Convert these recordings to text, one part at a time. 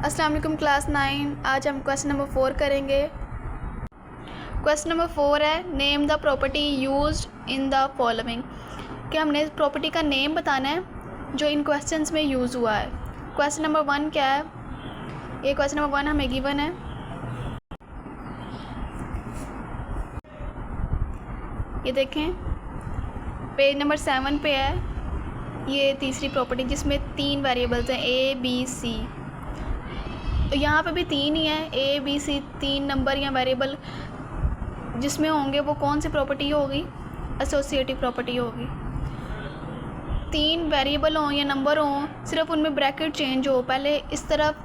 अस्सलाम वालेकुम क्लास 9। आज हम क्वेश्चन नंबर 4 करेंगे। क्वेश्चन नंबर 4 है name the property used in the following, कि हमने प्रॉपर्टी का नेम बताना है जो इन क्वेश्चंस में यूज़ हुआ है। क्वेश्चन नंबर 1 क्या है? ये क्वेश्चन नंबर 1 हमें गिवन है। ये देखें पेज नंबर 7 पे है ये तीसरी प्रॉपर्टी, जिसमें 3 वेरिएबल्स हैं ए बी सी। तो यहाँ पे भी 3 ही है, ए बी सी 3 नंबर या वेरिएबल जिसमें होंगे वो कौन सी प्रॉपर्टी होगी? एसोसिएटिव प्रॉपर्टी होगी। 3 वेरिएबल हों या नंबर हों, सिर्फ उनमें ब्रैकेट चेंज हो। पहले इस तरफ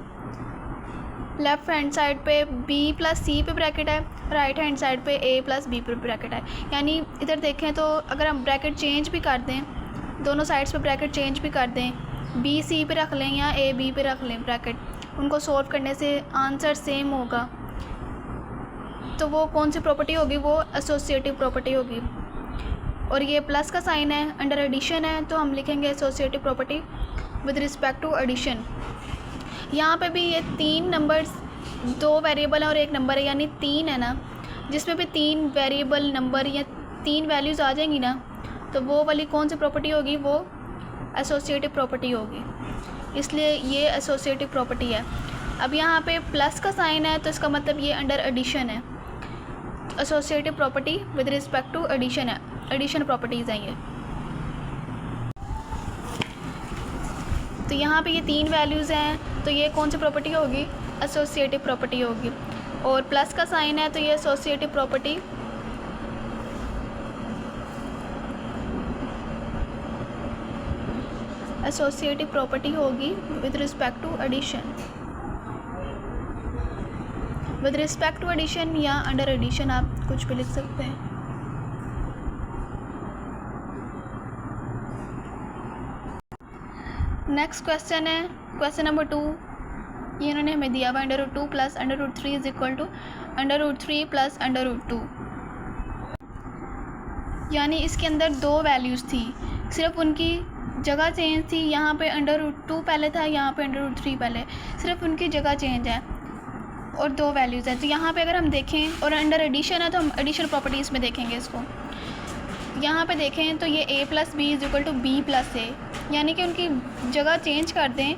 लेफ़्ट हैंड साइड पे b प्लस सी पे ब्रैकेट है, राइट हैंड साइड पे a प्लस बी पे ब्रैकेट है। यानी इधर देखें तो अगर हम ब्रैकेट चेंज भी कर दें, दोनों साइड्स पे ब्रैकेट चेंज भी कर दें, b सी पे रख लें या a b पे रख लें ब्रैकेट, उनको सॉल्व करने से आंसर सेम होगा। तो वो कौन सी प्रॉपर्टी होगी? वो एसोसिएटिव प्रॉपर्टी होगी। और ये प्लस का साइन है, अंडर एडिशन है, तो हम लिखेंगे associative property with respect to addition. यहाँ पे भी ये 3 नंबर्स, 2 वेरिएबल है और 1 नंबर है, यानी 3 है ना, जिसमें भी 3 वेरिएबल नंबर या 3 वैल्यूज़ आ जाएंगी ना, तो वो वाली कौन सी प्रॉपर्टी होगी? वो एसोसिएटिव प्रॉपर्टी होगी। इसलिए ये एसोसिएटिव प्रॉपर्टी है। अब यहाँ पे प्लस का साइन है तो इसका मतलब ये अंडर एडिशन है। Associative property with respect to addition है, एडिशन प्रॉपर्टीज़ हैं ये। तो यहाँ पे ये 3 वैल्यूज़ हैं, तो ये कौन सी प्रॉपर्टी होगी? एसोसिएटिव प्रॉपर्टी होगी। और प्लस का साइन है तो ये एसोसिएटिव प्रॉपर्टी होगी with respect to addition. With respect to addition या अंडर एडिशन आप कुछ भी लिख सकते हैं। नेक्स्ट क्वेश्चन है क्वेश्चन नंबर 2। ये इन्होंने हमें दिया हुआ √2 plus √3 is equal to √3 plus √2। यानी इसके अंदर 2 वैल्यूज़ थी, सिर्फ उनकी जगह चेंज थी। यहाँ पे √2 पहले था, यहाँ पे √3 पहले, सिर्फ उनकी जगह चेंज है और 2 वैल्यूज़ हैं। तो यहाँ पे अगर हम देखें, और अंडर एडिशन है तो हम एडिशन प्रॉपर्टीज़ में देखेंगे इसको। यहाँ पे देखें तो ये a plus B is equal to B plus A, यानी कि उनकी जगह चेंज कर दें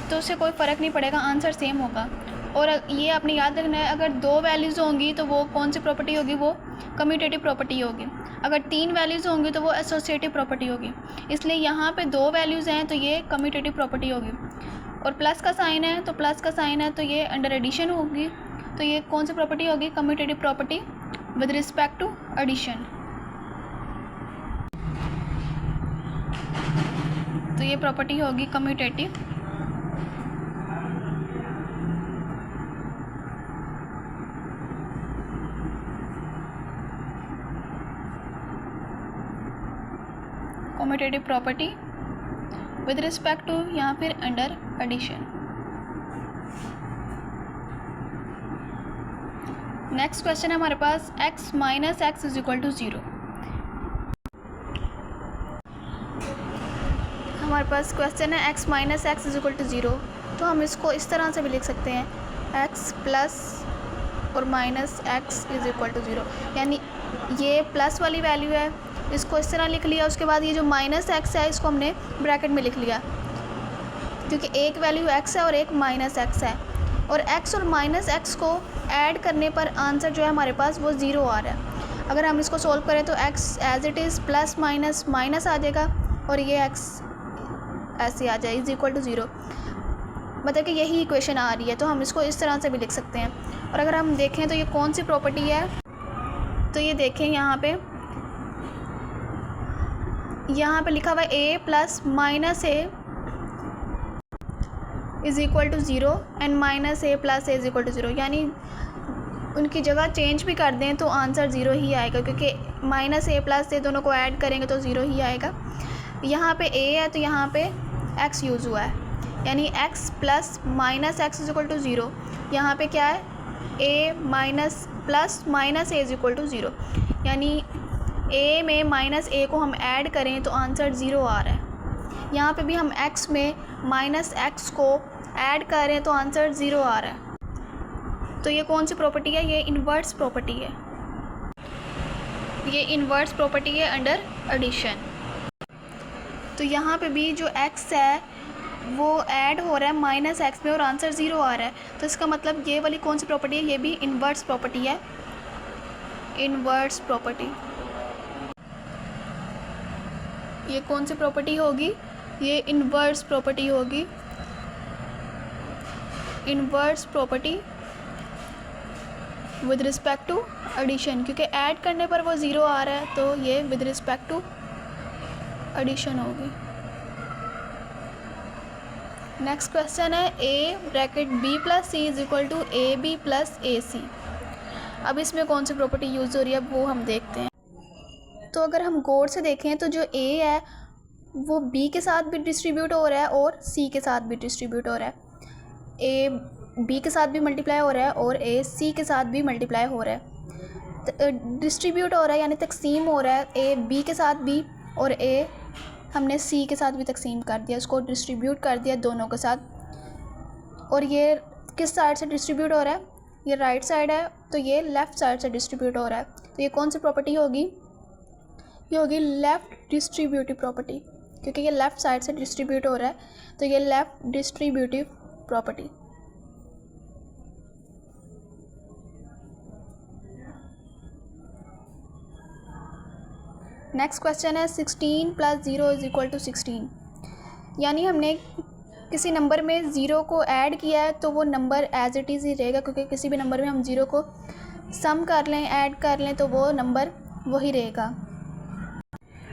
तो उससे कोई फ़र्क नहीं पड़ेगा, आंसर सेम होगा। और ये आपने याद रखना है, अगर 2 वैल्यूज़ होंगी तो वो कौन सी प्रॉपर्टी होगी? वो कम्यूटेटिव प्रॉपर्टी होगी। अगर 3 वैल्यूज़ होंगी तो वो एसोसिएटिव प्रॉपर्टी होगी। इसलिए यहाँ पे 2 वैल्यूज़ हैं तो ये कम्यूटेटिव प्रॉपर्टी होगी। और प्लस का साइन है तो तो ये अंडर एडिशन होगी, तो ये कौन सी प्रॉपर्टी होगी? Commutative property with respect to addition. तो ये प्रॉपर्टी होगी commutative property with respect to यहाँ फिर अंडर एडिशन। नेक्स्ट क्वेश्चन है हमारे पास x minus x is equal to 0। हमारे पास क्वेश्चन है x minus x is equal to 0, तो हम इसको इस तरह से भी लिख सकते हैं, x प्लस और minus x is equal to 0। यानी ये प्लस वाली वैल्यू है, इसको इस तरह लिख लिया। उसके बाद ये जो माइनस एक्स है इसको हमने ब्रैकेट में लिख लिया, क्योंकि एक वैल्यू x है और एक माइनस एक्स है। और x और माइनस एक्स को ऐड करने पर आंसर जो है हमारे पास वो 0 आ रहा है। अगर हम इसको सॉल्व करें तो x as it is plus minus minus आ जाएगा और ये x ऐसे आ जाए इज इक्वल टू 0, मतलब कि यही इक्वेशन आ रही है। तो हम इसको इस तरह से भी लिख सकते हैं। और अगर हम देखें तो ये कौन सी प्रॉपर्टी है, तो ये देखें यहाँ पे लिखा हुआ है a plus minus a is equal to 0 and minus a plus a is equal to 0। यानी उनकी जगह चेंज भी कर दें तो आंसर 0 ही आएगा, क्योंकि माइनस ए प्लस ए दोनों को ऐड करेंगे तो 0 ही आएगा। यहाँ पे a है तो यहाँ पे x यूज़ हुआ है, यानी x plus minus x is equal to 0। यहाँ पे क्या है? a minus plus minus a is equal to 0, यानी a में माइनस a को हम ऐड करें तो आंसर 0 आ रहा है। यहाँ पे भी हम x में माइनस एक्स को ऐड कर रहे हैं तो आंसर 0 आ रहा है। तो ये कौन सी प्रॉपर्टी है? ये इन्वर्स प्रॉपर्टी है। ये इन्वर्स प्रॉपर्टी है अंडर एडिशन। तो यहाँ पे भी जो x है वो ऐड हो रहा है माइनस एक्स में और आंसर 0 आ रहा है। तो इसका मतलब ये वाली कौन सी प्रॉपर्टी है? ये भी इन्वर्स प्रॉपर्टी है। इन्वर्स प्रॉपर्टी, ये कौन सी प्रॉपर्टी होगी? ये इन्वर्स प्रॉपर्टी होगी। Inverse property with respect to addition, क्योंकि ऐड करने पर वो 0 आ रहा है तो ये विद रिस्पेक्ट टू एडिशन होगी। नेक्स्ट क्वेश्चन है a bracket b plus C is equal to A B plus A C. अब इसमें कौन सी प्रॉपर्टी यूज़ हो रही है वो हम देखते हैं। तो अगर हम गौर से देखें तो जो a है वो b के साथ भी डिस्ट्रीब्यूट हो रहा है और c के साथ भी डिस्ट्रीब्यूट हो रहा है। a b के साथ भी मल्टीप्लाई हो रहा है और a c के साथ भी मल्टीप्लाई हो रहा है। डिस्ट्रीब्यूट हो रहा है यानी तकसीम हो रहा है, a b के साथ भी और a हमने सी के साथ भी तकसीम कर दिया, इसको डिस्ट्रीब्यूट कर दिया दोनों के साथ। और ये किस साइड से डिस्ट्रीब्यूट हो रहा है? ये राइट साइड है तो ये लेफ़्ट साइड से डिस्ट्रीब्यूट हो रहा है। तो ये कौन सी प्रॉपर्टी होगी? ये होगी लेफ़्ट डिस्ट्रीब्यूटिव प्रॉपर्टी, क्योंकि ये लेफ़्ट साइड से डिस्ट्रीब्यूट हो रहा है तो ये left distributive property. Next question है 16 प्लस 0 इज इक्वल टू 16। यानी हमने किसी नंबर में 0 को ऐड किया है तो वो नंबर एज इट इज़ ही रहेगा, क्योंकि किसी भी नंबर में हम 0 को सम कर लें, ऐड कर लें तो वो नंबर वही रहेगा।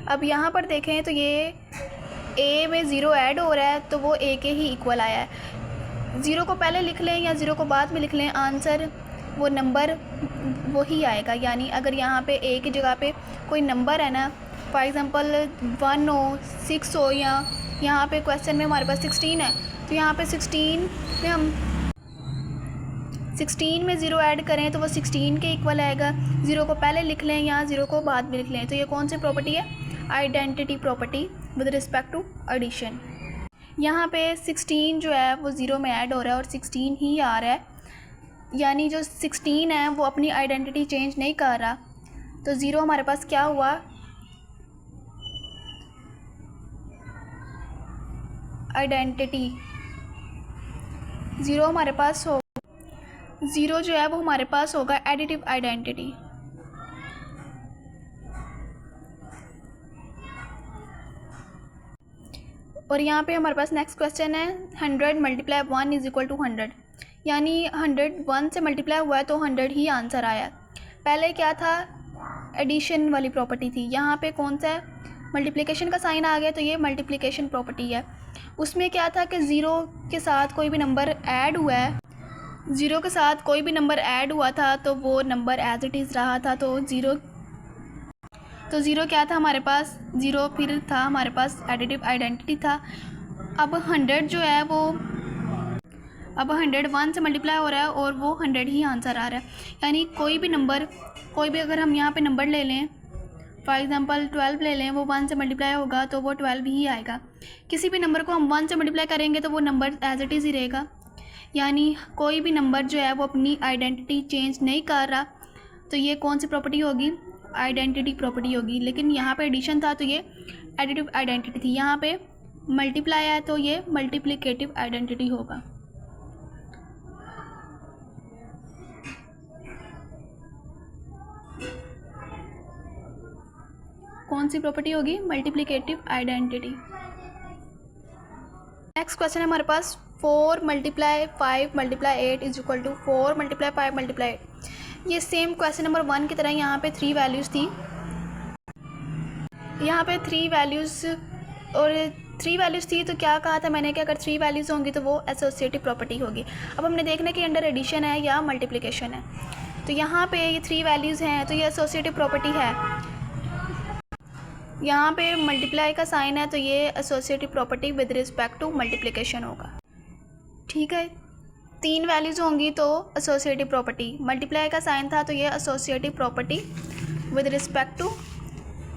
अब यहाँ पर देखें तो ये a में 0 ऐड हो रहा है तो वो a के ही इक्वल आया है। 0 को पहले लिख लें या 0 को बाद में लिख लें, आंसर वो नंबर वही आएगा। यानी अगर यहाँ पे a की जगह पे कोई नंबर है ना, फॉर एग्ज़ाम्पल 1 हो, 6 हो, या यहाँ पे क्वेश्चन में हमारे पास 16 है तो यहाँ पे 16 में हम 16 में 0 ऐड करें तो वो 16 के इक्वल आएगा। 0 को पहले लिख लें या 0 को बाद में लिख लें। तो ये कौन सी प्रॉपर्टी है? Identity property with respect to addition. यहाँ पे 16 जो है वो 0 में ऐड हो रहा है और 16 ही आ रहा है, यानी जो 16 है वो अपनी आइडेंटिटी चेंज नहीं कर रहा। तो 0 हमारे पास क्या हुआ? आइडेंटिटी 0 हमारे पास हो, 0 जो है वो हमारे पास होगा एडिटिव आइडेंटिटी। और यहाँ पे हमारे पास नेक्स्ट क्वेश्चन है 100 मल्टीप्लाई 1 इज इक्वल टू 100। यानी 100 1 से मल्टीप्लाई हुआ है तो 100 ही आंसर आया। पहले क्या था? एडिशन वाली प्रॉपर्टी थी। यहाँ पे कौन सा है? मल्टीप्लिकेशन का साइन आ गया तो ये मल्टीप्लिकेशन प्रॉपर्टी है। उसमें क्या था कि 0 के साथ कोई भी नंबर ऐड हुआ है, 0 के साथ कोई भी नंबर ऐड हुआ था तो वो नंबर एज इट इज़ रहा था। तो 0 क्या था हमारे पास? 0 फिर था हमारे पास एडिटिव आइडेंटिटी था। अब 100 जो है वो, अब 100 1 से मल्टीप्लाई हो रहा है और वो 100 ही आंसर आ रहा है। यानी कोई भी नंबर, कोई भी अगर हम यहाँ पे नंबर ले लें, फॉर एग्ज़ाम्पल 12 ले लें, वो 1 से मल्टीप्लाई होगा तो वो 12 ही आएगा। किसी भी नंबर को हम 1 से मल्टीप्लाई करेंगे तो वो नंबर एज इट इज़ ही रहेगा। यानी कोई भी नंबर जो है वो अपनी आइडेंटिटी चेंज नहीं कर रहा। तो ये कौन सी प्रॉपर्टी होगी? आइडेंटिटी प्रॉपर्टी होगी। लेकिन यहाँ पे एडिशन था तो ये एडिटिव आइडेंटिटी थी। यहाँ पे मल्टीप्लाई है तो ये मल्टीप्लिकेटिव आइडेंटिटी होगा। कौन सी प्रॉपर्टी होगी? Multiplicative identity. नेक्स्ट क्वेश्चन है हमारे पास 4 multiply 5 multiply 8 is equal to 4 multiply 5 multiply 8। ये सेम क्वेश्चन नंबर 1 की तरह यहाँ पे 3 वैल्यूज़ थी। यहाँ पे 3 वैल्यूज़ और 3 वैल्यूज़ थी तो क्या कहा था मैंने कि अगर 3 वैल्यूज़ होंगी तो वो एसोसिएटिव प्रॉपर्टी होगी। अब हमने देखना कि अंडर एडिशन है या मल्टीप्लिकेशन है। तो यहाँ पे ये 3 वैल्यूज़ हैं तो ये एसोसिएटिव प्रॉपर्टी है। यहाँ पे मल्टीप्लाई का साइन है तो ये associative property with respect to multiplication होगा। ठीक है, 3 वैल्यूज़ होंगी तो एसोसिएटिव प्रॉपर्टी, मल्टीप्लाई का साइन था तो ये associative property with respect to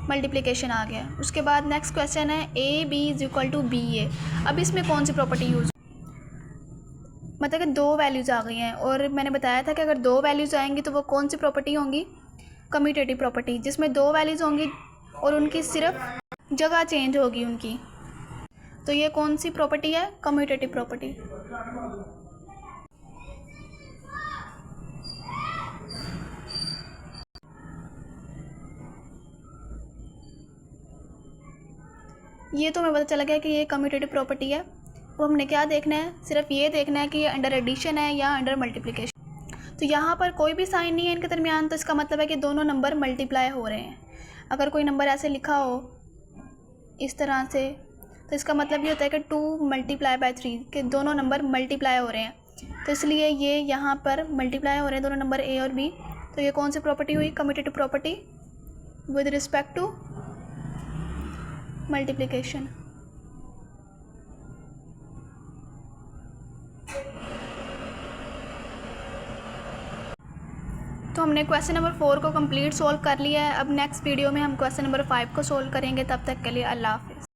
multiplication आ गया। उसके बाद नेक्स्ट क्वेश्चन है a b is equal to B A. अब इसमें कौन सी प्रॉपर्टी यूज़? मतलब कि 2 वैल्यूज़ आ गई हैं, और मैंने बताया था कि अगर 2 वैल्यूज़ आएंगी तो वो कौन सी प्रॉपर्टी होंगी, कम्यूटेटिव प्रॉपर्टी, जिसमें 2 वैल्यूज़ होंगी और उनकी सिर्फ जगह चेंज होगी उनकी। तो ये कौन सी प्रॉपर्टी है, कम्यूटेटिव प्रॉपर्टी। ये तो हमें पता चला गया कि ये कम्यूटेटिव प्रॉपर्टी है। अब हमने क्या देखना है, सिर्फ ये देखना है कि ये अंडर एडिशन है या अंडर मल्टीप्लिकेशन। तो यहाँ पर कोई भी साइन नहीं है इनके दरमियान, तो इसका मतलब है कि दोनों नंबर मल्टीप्लाई हो रहे हैं। अगर कोई नंबर ऐसे लिखा हो इस तरह से, तो इसका मतलब ये होता है कि 2 × 3 के दोनों नंबर मल्टीप्लाई हो रहे हैं। तो इसलिए ये यहाँ पर मल्टीप्लाई हो रहे हैं दोनों नंबर ए और बी। तो ये कौन सी प्रॉपर्टी हुई, commutative property with respect to multiplication. तो हमने क्वेश्चन नंबर 4 को कंप्लीट सोल्व कर लिया है। अब नेक्स्ट वीडियो में हम क्वेश्चन नंबर 5 को सोल्व करेंगे। तब तक के लिए अल्लाह हाफ़िज़।